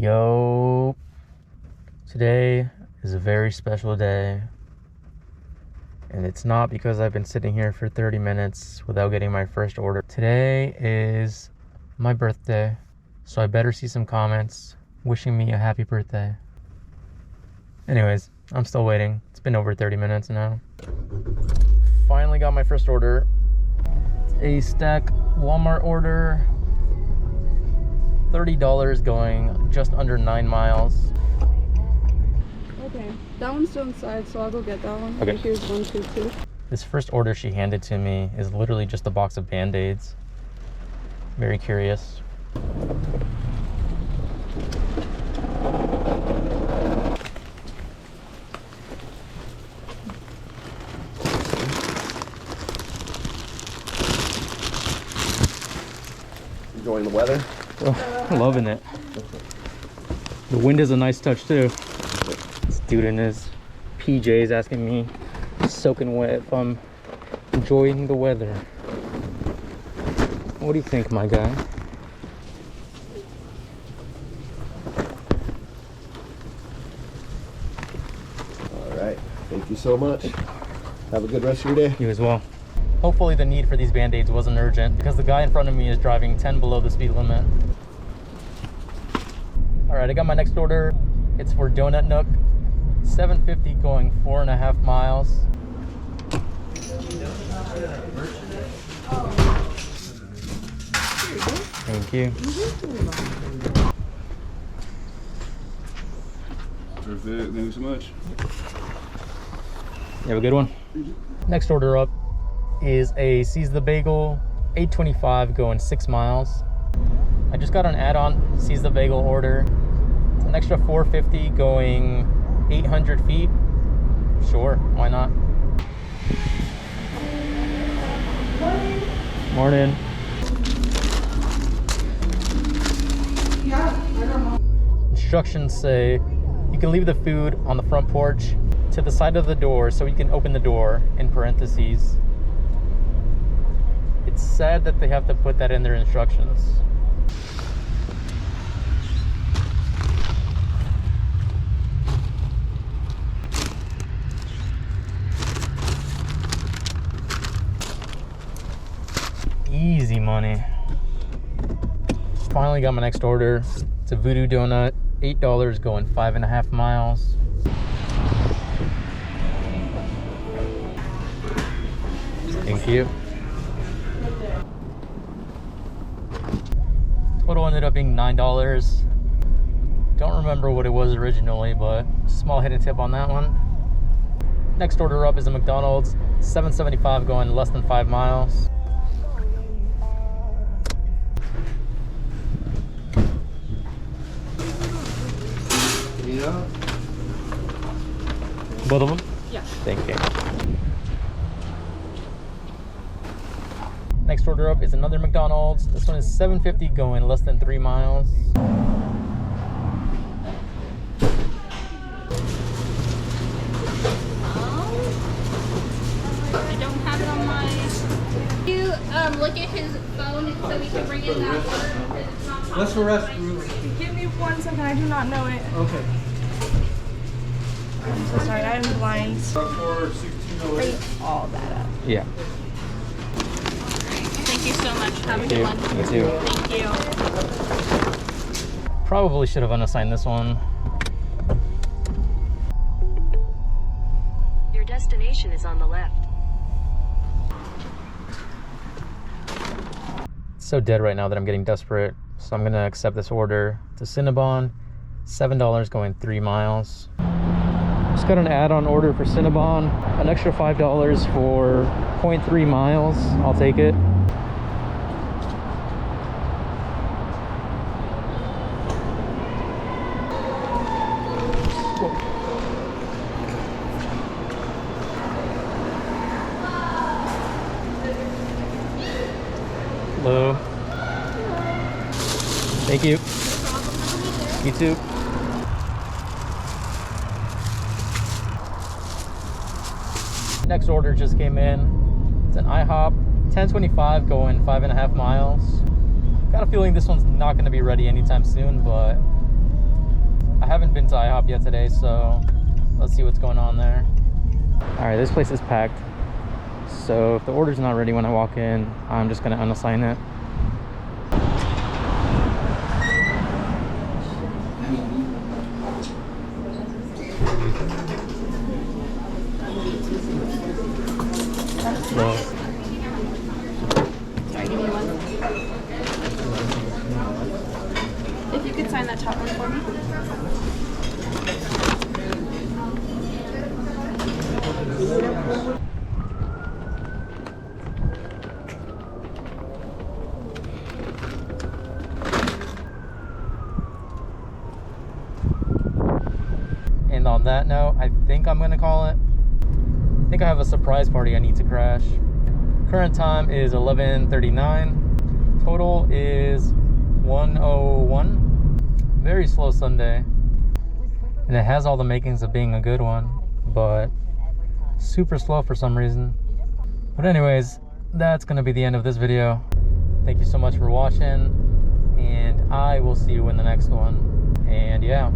Yo, today is a very special day, and it's not because I've been sitting here for 30 minutes without getting my first order. Today is my birthday, so I better see some comments wishing me a happy birthday. Anyways, I'm still waiting. It's been over 30 minutes now. Finally got my first order. It's a stack Walmart order. $30 going just under 9 miles. Okay, that one's still inside, so I'll go get that one. Okay. Here's 1, 2, 2. This first order she handed to me is literally just a box of Band-Aids. Very curious. Enjoying the weather? Oh, loving it. The wind is a nice touch too. This dude in his PJs asking me, soaking wet, if I'm enjoying the weather. What do you think, my guy? All right. Thank you so much. Have a good rest of your day. You as well. Hopefully the need for these Band-Aids wasn't urgent because the guy in front of me is driving 10 below the speed limit. All right, I got my next order. It's for Donut Nook. $7.50 going 4.5 miles. Thank you. Perfect. Thank you so much. You have a good one. Next order up is a Seize the Bagel, $8.25 going 6 miles. I just got an add-on Seize the Bagel order. It's an extra $4.50 going 800 feet. Sure, why not? Morning. Instructions say you can leave the food on the front porch to the side of the door so you can open the door, in parentheses. It's sad that they have to put that in their instructions. Easy money. Finally got my next order. It's a Voodoo Donut, $8 going 5.5 miles. Thank you. Total ended up being $9. Don't remember what it was originally, but small hidden tip on that one. Next order up is a McDonald's, $7.75 going less than 5 miles. Yeah. Both of them? Yeah. Thank you. Next order up is another McDonald's. This one is $7.50 going less than 3 miles. I don't have it on my. You look at his phone so we can bring in that order because it's not. What's the restroom? Give me 1 second, I do not know it. Okay. I'm so sorry, I'm blind. For 1608. All that up. Yeah. Thank you so much. Have a Thank good you. one. You too. Thank you. Probably should have unassigned this one. Your destination is on the left. It's so dead right now that I'm getting desperate. So I'm gonna accept this order. It's a Cinnabon, $7 going 3 miles. Just got an add-on order for Cinnabon, an extra $5 for 0.3 miles. I'll take it. Hello. Thank you. You too. Next order just came in. It's an IHOP, $10.25 going 5.5 miles. Got a feeling this one's not going to be ready anytime soon, but been to IHOP yet today, so let's see what's going on there. All right, this place is packed. So if the order's not ready when I walk in, I'm just gonna unassign it. Well, Sorry, give me one. If you could sign that top one for me. and on that note, I think I'm gonna call it. I think I have a surprise party I need to crash. Current time is 11:39. Total is 101. Very slow Sunday. And it has all the makings of being a good one, but super slow for some reason. But anyways, that's gonna be the end of this video. Thank you so much for watching, and I will see you in the next one. And yeah.